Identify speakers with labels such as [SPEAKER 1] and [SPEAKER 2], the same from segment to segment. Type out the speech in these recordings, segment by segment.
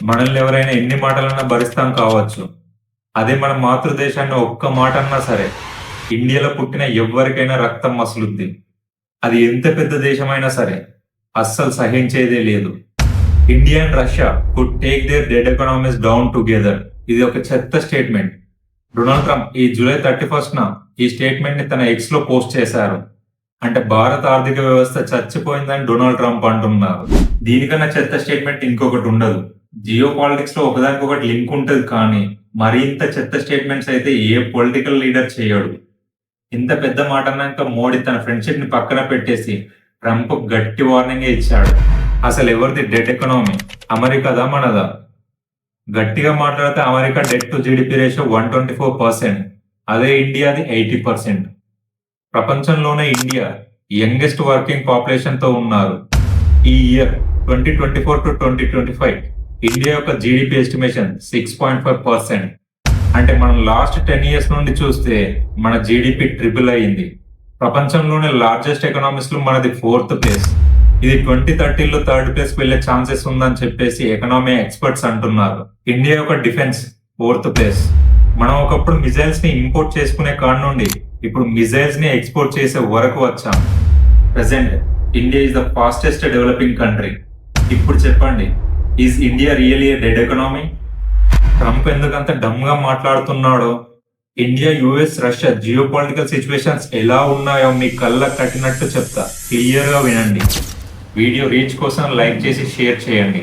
[SPEAKER 1] మనల్ని ఎవరైనా ఎన్ని మాటలన్నా భరిస్తాం కావచ్చు. అదే మన మాతృదేశాన్ని ఒక్క మాట అన్నా సరే, ఇండియాలో పుట్టిన ఎవ్వరికైనా రక్తం మసులుద్ది. అది ఎంత పెద్ద దేశమైనా సరే అస్సలు సహించేదే లేదు. India and Russia could take their dead economies down together. ఇది ఒక చెత్త స్టేట్మెంట్. డొనాల్డ్ ట్రంప్ ఈ జూలై 31న ఈ స్టేట్మెంట్ ని తన ఎక్స్ లో పోస్ట్ చేశారు. అంటే భారత ఆర్థిక వ్యవస్థ చచ్చిపోయిందని డొనాల్డ్ ట్రంప్ అంటున్నారు. దీనికన్నా చెత్త స్టేట్మెంట్ ఇంకొకటి ఉండదు. జియో పాలిటిక్స్ లో ఒకదానికొకటి లింక్ ఉంటుంది, కానీ మరింత చెత్త స్టేట్మెంట్స్ అయితే ఏ పొలిటికల్ లీడర్ చేయడు. ఇంత పెద్ద మాట అన్నాక మోడీ తన ఫ్రెండ్షిప్ ని పక్కన పెట్టేసి ట్రంప్ గట్టి వార్నింగ్ ఇచ్చాడు. అసలు ఎవరిది డెడ్ ఎకనామీ, అమెరికాదా మనదా? గట్టిగా మాట్లాడితే America debt to GDP ratio 124%, అదే ఇండియాది 80%. ప్రపంచంలోనే ఇండియా యంగెస్ట్ వర్కింగ్ పాపులేషన్ తో ఉన్నారు. ఈ ఇయర్ 2024 టు 2025 ఇండియా యొక్క జీడిపి ఎస్టిమేషన్ 6.5%. అంటే మనం లాస్ట్ 10 years నుండి చూస్తే మన జీడిపి ట్రిపుల్ అయింది. ప్రపంచంలోనే లార్జెస్ట్ ఎకనామీస్ లో మనది 4th ప్లేస్. ఇది 2030లో 3rd ప్లేస్ వెళ్లే ఛాన్సెస్ ఉందని చెప్పేసి ఎకనామీ ఎక్స్పర్ట్స్ అంటున్నారు. ఇండియా యొక్క డిఫెన్స్ 4th ప్లేస్. మనం ఒకప్పుడు మిజైల్స్ ని ఇంపోర్ట్ చేసుకునే కాడ నుండి ఇప్పుడు మిజైల్స్ ని ఎక్స్పోర్ట్ చేసే వరకు వచ్చాం. Present India is the fastest developing country. ఇప్పుడు చెప్పండి, is India really a dead economy? Trump ఎందుకంత డమ్ గా మాట్లాడుతున్నాడో, India, US, Russia geo political situations ఎలా ఉన్నాయో మీ కళ్ళ కట్టినట్టు చెప్తా. క్లియర్ గా వినండి. వీడియో రీచ్ కోసం లైక్ చేసి షేర్ చేయండి.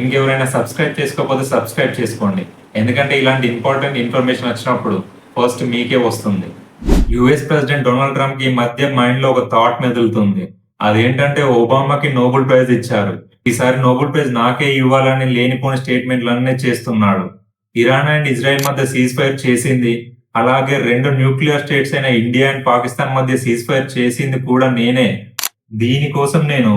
[SPEAKER 1] ఇంకెవరైనా సబ్స్క్రైబ్ చేసుకోకపోతే సబ్స్క్రైబ్ చేసుకోండి, ఎందుకంటే ఇలాంటి ఇంపార్టెంట్ ఇన్ఫర్మేషన్ వచ్చినప్పుడు ఫస్ట్ మీకే వస్తుంది. యుఎస్ ప్రెసిడెంట్ డొనాల్డ్ ట్రంప్ కి ఈ మధ్య మైండ్ లో ఒక థాట్ మెదులుతుంది. అదేంటంటే ఒబామాకి నోబెల్ ప్రైజ్ ఇచ్చారు, ఈసారి నోబెల్ ప్రైజ్ నాకే ఇవ్వాలని లేనిపోని స్టేట్మెంట్లన్నీ చేస్తున్నాడు. ఇరాన్ అండ్ ఇజ్రాయెల్ మధ్య సీజ్ ఫైర్ చేసింది, అలాగే 2 న్యూక్లియర్ స్టేట్స్ అయిన ఇండియా అండ్ పాకిస్తాన్ మధ్య సీజ్ ఫైర్ చేసింది కూడా నేనే. దీనికోసం నేను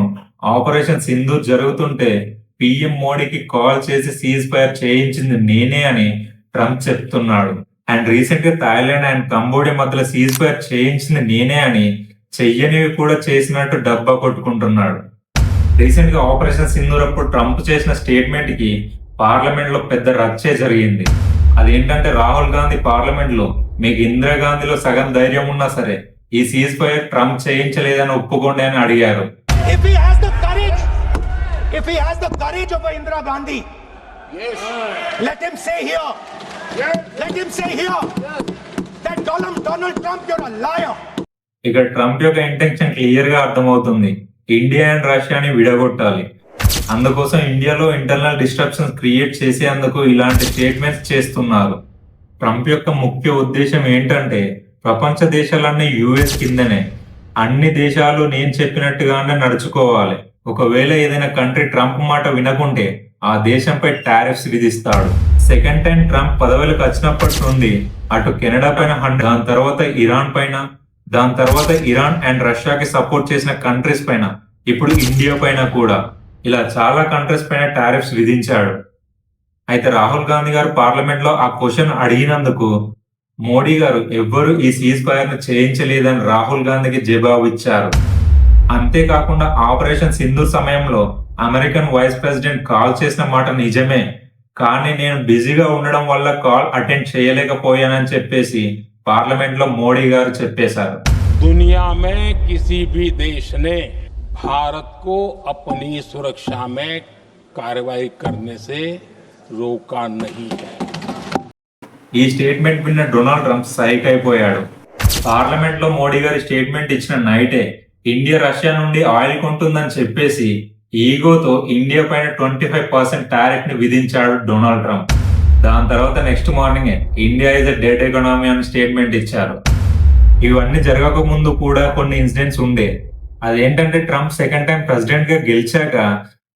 [SPEAKER 1] ఆపరేషన్ సింధూర్ జరుగుతుంటే పిఎం మోడీకి కాల్ చేసి సీజ్ ఫైర్ చేయించింది నేనే అని ట్రంప్ చెప్తున్నాడు. అండ్ రీసెంట్ గా థాయిలాండ్ అండ్ కంబోడియా మధ్యలో సీజ్ ఫైర్ చేయించింది నేనే అని చెయ్యనివి కూడా చేసినట్టు డబ్బా కొట్టుకుంటున్నాడు. రీసెంట్ గా ఆపరేషన్ సింధూర్ అప్పుడు ట్రంప్ చేసిన స్టేట్మెంట్ కి పార్లమెంట్ లో పెద్ద రచ్చే జరిగింది. అదేంటంటే రాహుల్ గాంధీ పార్లమెంట్ లో మీకు ఇందిరాగాంధీలో సగం ధైర్యం ఉన్నా సరే ఈ సీజ్ ఫైర్ ట్రంప్ చేయించలేదని ఒప్పుకోండి అని అడిగారు.
[SPEAKER 2] If he has the courage of Indira Gandhi, yes, let him say here, yes, let him say here, yes, that Donald Trump, you're a liar.
[SPEAKER 1] ఇక్కడ ట్రంప్ యొక్క ఇంటెన్షన్ క్లియర్ గా అర్థమవుతుంది. India and రష్యాని విడగొట్టాలి. అందుకోసం ఇండియాలో ఇంటర్నల్ డిస్ట్రప్షన్స్ క్రియేట్ చేసేందుకు ఇలాంటి స్టేట్మెంట్స్ చేస్తున్నారు. ట్రంప్ యొక్క ముఖ్య ఉద్దేశం ఏంటంటే ప్రపంచ దేశాలన్నీ యుఎస్ కిందనే, అన్ని దేశాలు నేను చెప్పినట్టుగానే నడుచుకోవాలి. ఒకవేళ ఏదైనా కంట్రీ ట్రంప్ మాట వినకుంటే ఆ దేశంపై టారిఫ్స్ విధిస్తాడు. సెకండ్ టైం ట్రంప్ పదవిలోకి వచ్చినప్పటి నుండి అటు కెనడా పైన 100, దాని తర్వాత ఇరాన్ పైన, దాని తర్వాత ఇరాన్ అండ్ రష్యాకి సపోర్ట్ చేసిన కంట్రీస్ పైన, ఇప్పుడు ఇండియా పైన కూడా ఇలా చాలా కంట్రీస్ పైన టారిఫ్స్ విధించాడు. అయితే రాహుల్ గాంధీ గారు పార్లమెంట్ లో ఆ క్వశ్చన్ అడిగినందుకు మోడీ గారు ఎవ్వరూ ఈ సీజ్ ఫైర్ ను చేయించలేదని రాహుల్ గాంధీకి జవాబు ఇచ్చారు. అంతేకాకుండా ఆపరేషన్ సింధూర్ సమయంలో అమెరికన్ వైస్ ప్రెసిడెంట్ కాల్ చేసిన మాట నిజమే, కానీ నేను బిజీగా ఉండడం వల్ల కాల్ అటెండ్ చేయలేకపోయానని చెప్పేసి పార్లమెంట్ లో మోడీ గారు చెప్పేశారు.
[SPEAKER 3] दुनिया में किसी भी देश ने भारत को अपनी सुरक्षा में कार्रवाई करने से रोका नहीं है.
[SPEAKER 1] ఈ స్టేట్మెంట్ విన్న డొనాల్డ్ ట్రంప్ సైక్ అయిపోయాడు. పార్లమెంట్ లో మోడీ గారి స్టేట్మెంట్ ఇచ్చిన నైటే ఇండియా రష్యా నుండి ఆయిల్ కొంటుందని చెప్పేసి ఈగోతో ఇండియా పైన 25% టారిఫ్ ని విధించాడు డొనాల్డ్ ట్రంప్. దాని తర్వాత next morning India is a dead economy అని స్టేట్మెంట్ ఇచ్చారు. ఇవన్నీ జరగక ముందు కూడా కొన్ని ఇన్సిడెంట్స్ ఉండే. అదేంటంటే ట్రంప్ సెకండ్ టైం ప్రెసిడెంట్ గా గెలిచాక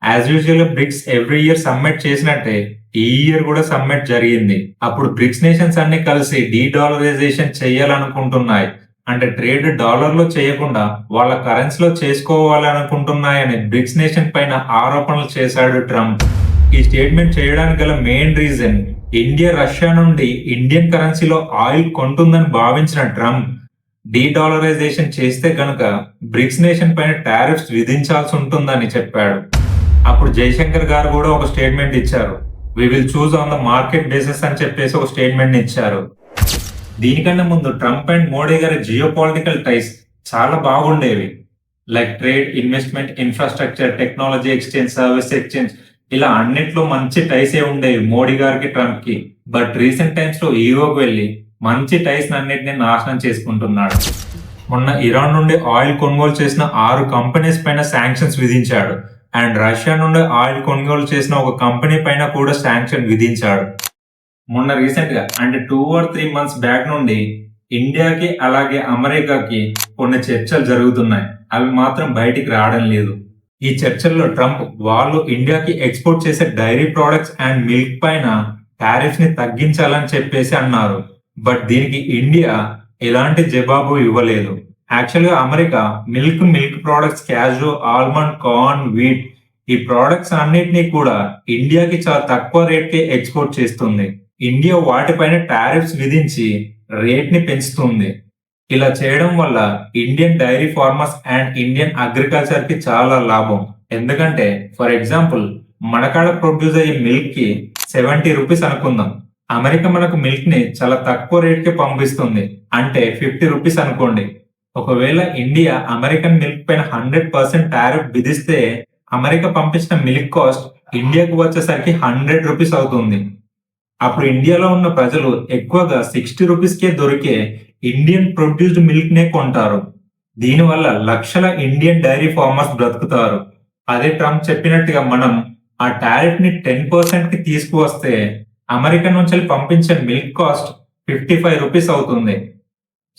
[SPEAKER 1] as usual BRICS every year summit చేసినట్టే ఈ ఇయర్ కూడా సమ్మిట్ జరిగింది. అప్పుడు బ్రిక్స్ నేషన్స్ అన్ని కలిసి డీడాలరైజేషన్ చేయాలనుకుంటున్నాయి. అంటే ట్రేడ్ డాలర్ లో చేయకుండా వాళ్ళ కరెన్సీలో చేసుకోవాలనుకుంటున్నాయని బ్రిక్స్ నేషన్ పైన ఆరోపణలు చేశాడు ట్రంప్. ఈ స్టేట్మెంట్ చేయడానికి గల మెయిన్ రీజన్ ఇండియా రష్యా నుండి ఇండియన్ కరెన్సీలో ఆయిల్ కొంటుందని భావించిన ట్రంప్ డీడాలరైజేషన్ చేస్తే కనుక బ్రిక్స్ నేషన్ పైన టారిఫ్స్ విధించాల్సి ఉంటుందని చెప్పాడు. అప్పుడు జైశంకర్ గారు కూడా ఒక స్టేట్మెంట్ ఇచ్చారు. We will choose on the market basis అని చెప్పేసి ఒక స్టేట్మెంట్ ఇచ్చారు. దీనికన్నా ముందు ట్రంప్ అండ్ మోడీ గారి జియో పొలిటికల్ టైస్ చాలా బాగుండేవి. Like trade, investment, infrastructure, technology exchange, service exchange, ఇలా అన్నిట్లో మంచి టైసే ఉండేవి మోడీ గారికి, ట్రంప్ కి. బట్ రీసెంట్ టైమ్స్ లో ఈగోకి వెళ్ళి మంచి టైస్ అన్నిటిని నాశనం చేసుకుంటున్నాడు. మొన్న ఇరాన్ నుండి ఆయిల్ కొనుగోలు చేసిన 6 కంపెనీస్ పైన శాంక్షన్స్ విధించాడు. అండ్ రష్యా నుండి ఆయిల్ కొనుగోలు చేసిన ఒక కంపెనీ పైన కూడా శాంక్షన్ విధించాడు. మొన్న రీసెంట్ గా అంటే 2 or 3 months బ్యాక్ నుండి ఇండియాకి అలాగే అమెరికాకి కొన్ని చర్చలు జరుగుతున్నాయి. అవి మాత్రం బయటికి రావడం లేదు. ఈ చర్చల్లో ట్రంప్ వాళ్ళు ఇండియాకి ఎక్స్పోర్ట్ చేసే డైరీ ప్రొడక్ట్స్ అండ్ మిల్క్ పైన టారిఫ్స్ ని తగ్గించాలని చెప్పేసి అన్నారు. బట్ దీనికి ఇండియా ఎలాంటి జవాబు ఇవ్వలేదు. యాక్చువల్ గా America milk products, క్యాజు, almond, corn, wheat ఈ ప్రొడక్ట్స్ అన్నిటినీ కూడా ఇండియాకి చాలా తక్కువ రేట్ కి ఎక్స్పోర్ట్ చేస్తుంది. ఇండియా వాటిపైన టారిఫ్స్ విధించి రేట్ ని పెంచుతుంది. ఇలా చేయడం వల్ల Indian dairy farmers and Indian agriculture కి చాలా లాభం. ఎందుకంటే ఫర్ ఎగ్జాంపుల్ మనకాడ ప్రొడ్యూస్ అయ్యే మిల్క్ కి 70 రూపీస్ అనుకుందాం. అమెరికా మనకు మిల్క్ ని చాలా తక్కువ రేట్ కి పంపిస్తుంది, అంటే 50 రూపీస్ అనుకోండి. ఒకవేళ ఇండియా అమెరికన్ మిల్క్ పైన 100% టారిఫ్ విధిస్తే అమెరికా పంపించిన మిల్క్ కాస్ట్ ఇండియాకు వచ్చేసరికి 100 రూపీస్ అవుతుంది. అప్పుడు ఇండియాలో ఉన్న ప్రజలు ఎక్కువగా 60 రూపీస్ కే దొరికే ఇండియన్ ప్రొడ్యూస్డ్ మిల్క్ నే కొంటారు. దీనివల్ల లక్షల ఇండియన్ డైరీ ఫార్మర్స్ బ్రతుకుతారు. అదే ట్రంప్ చెప్పినట్టుగా మనం ఆ టారిఫ్ ని 10% కి తీసుకువస్తే అమెరికా నుంచి పంపించే మిల్క్ కాస్ట్ 55 రూపీస్ అవుతుంది.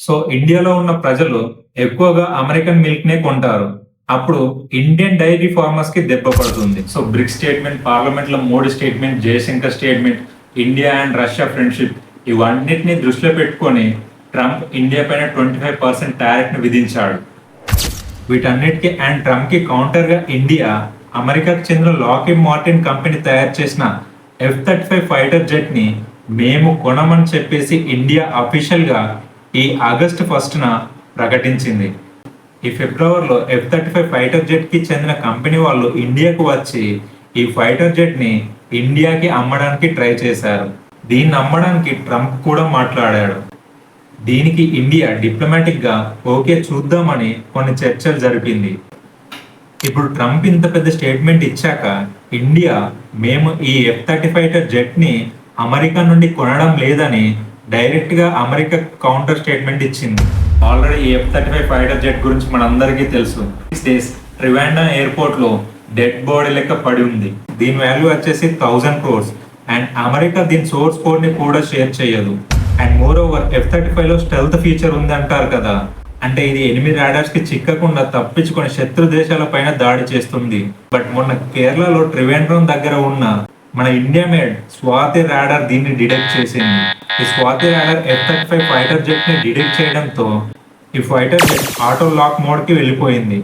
[SPEAKER 1] సో ఇండియాలో ఉన్న ప్రజలు ఎక్కువగా అమెరికన్ మిల్క్ నే కొంటారు. అప్పుడు ఇండియన్ డైరీ ఫార్మర్స్ కి దెబ్బ పడుతుంది. సో బ్రిక్స్ స్టేట్మెంట్, పార్లమెంట్ లో Modi statement, Jaishankar statement, India and Russia friendship, ఇవన్నిటిని దృష్టిలో పెట్టుకొని ట్రంప్ ఇండియా పైన 25% టారిఫ్ ని విధించాడు. వీటన్నిటికీ అండ్ ట్రంప్ కి కౌంటర్ గా ఇండియా అమెరికాకు చెందిన లాకిడ్ మార్టిన్ కంపెనీ తయారు చేసిన F-35 ఫైటర్ జెట్ ని మేము కొనమని చెప్పేసి ఇండియా అఫీషియల్ గా ఈ ఆగస్టు 1న ప్రకటించింది. ఈ ఫిబ్రవరిలో F-35 ఫైటర్ జెట్ కి చెందిన కంపెనీ వాళ్ళు ఇండియాకు వచ్చి ఈ ఫైటర్ జెట్ ని ఇండియాకి అమ్మడానికి ట్రై చేశారు. దీన్ని అమ్మడానికి ట్రంప్ కూడా మాట్లాడాడు. దీనికి ఇండియా డిప్లొమాటిక్ గా ఓకే చూద్దామని కొన్ని చర్చలు జరిపింది. ఇప్పుడు ట్రంప్ ఇంత పెద్ద స్టేట్మెంట్ ఇచ్చాక ఇండియా మేము ఈ F-35 జెట్ ని అమెరికా నుండి కొనడం లేదని డైరెక్ట్ గా అమెరికా కౌంటర్ స్టేట్మెంట్ ఇచ్చింది. ఆల్రెడీ ఈ F-35 ఫైటర్ జెట్ గురించి మనందరికీ తెలుసు. ట్రివాండా ఎయిర్పోర్ట్ లో డెడ్ బాడీ లెక్క పడి ఉంది. దీని వాల్యూ వచ్చేసి 1000 crores. అండ్ అమెరికా దీని సోర్స్ కోడ్ ని కూడా షేర్ చేయదు. అండ్ మోర్ ఓవర్ F-35 లో స్టెల్త్ ఫీచర్ ఉంది అంటారు కదా, అంటే ఇది 8 రాడార్స్ కి చిక్కకుండా తప్పించుకొని శత్రు దేశాల పైన దాడి చేస్తుంది. బట్ మొన్న కేరళలో ట్రివేండ్రం దగ్గర ఉన్న మన ఇండియా మేడ్ స్వాతి రాడార్ దీన్ని డిటెక్ట్ చేసింది. ఈ Swathi radar F-35 fighter jet ని డిటెక్ట్ చేయడంతో ఈ fighter jet auto lock mode కి వెళ్ళిపోయింది.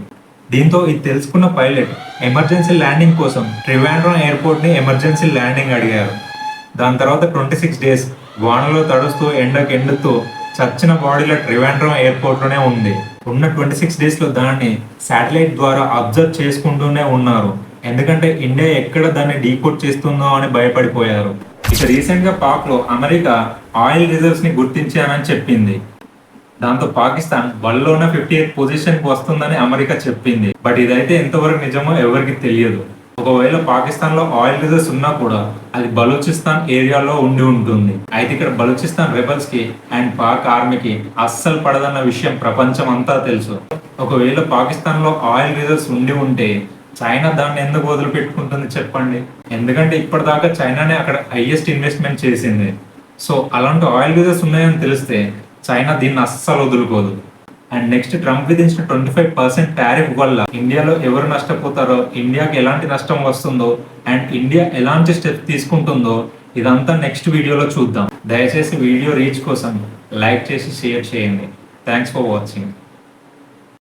[SPEAKER 1] దీంతో ఇది తెలుసుకున్న పైలట్ ఎమర్జెన్సీ ల్యాండింగ్ కోసం ట్రివాండ్రం ఎయిర్పోర్ట్ ని ఎమర్జెన్సీ ల్యాండింగ్ అడిగారు. దాని తర్వాత 26 days వానలో తడుస్తూ ఎండతో చచ్చిన బాడీలో ట్రివాండ్రం ఎయిర్పోర్ట్ లోనే ఉంది. ఉన్న 26 days లో దాన్ని శాటిలైట్ ద్వారా అబ్జర్వ్ చేసుకుంటూనే ఉన్నారు. ఎందుకంటే ఇండియా ఎక్కడ దాన్ని డీకోడ్ చేస్తుందో అని భయపడిపోయారు. ఇక రీసెంట్ గా పాక్ లో అమెరికా ఆయిల్ రిజర్వ్స్ ని గుర్తించానని చెప్పింది. దాంతో పాకిస్తాన్ వరల్డ్లోనే 58th పొజిషన్ కి వస్తుందని అమెరికా చెప్పింది. బట్ ఇదైతే ఎంతవరకు నిజమో ఎవరికి తెలియదు. ఒకవేళ పాకిస్తాన్ లో ఆయిల్ రిజర్వ్స్ ఉన్నా కూడా అది బలూచిస్తాన్ ఏరియాలో ఉండి ఉంటుంది. అయితే ఇక్కడ బలూచిస్తాన్ రెబల్స్ కి అండ్ పాక్ ఆర్మీకి అస్సలు పడదన్న విషయం ప్రపంచం అంతా తెలుసు. ఒకవేళ పాకిస్తాన్ లో ఆయిల్ రిజర్వ్స్ ఉండి ఉంటే చైనా దాన్ని ఎందుకు వదిలిపెట్టుకుంటుంది చెప్పండి? ఎందుకంటే ఇప్పటిదాకా చైనానే అక్కడ హైయెస్ట్ ఇన్వెస్ట్మెంట్ చేసింది. సో అలాంటి ఆయిల్ రిజర్వ్స్ ఉన్నాయని తెలిస్తే చైనా దీన్ని అస్సలు వదులుకోదు. అండ్ నెక్స్ట్ ట్రంప్ విధించిన 25% టారిఫ్ వల్ల ఇండియాలో ఎవరు నష్టపోతారో, ఇండియాకి ఎలాంటి నష్టం వస్తుందో అండ్ ఇండియా ఎలాంటి స్టెప్ తీసుకుంటుందో ఇదంతా నెక్స్ట్ వీడియోలో చూద్దాం. దయచేసి వీడియో రీచ్ కోసం లైక్ చేసి షేర్ చేయండి. Thanks for watching.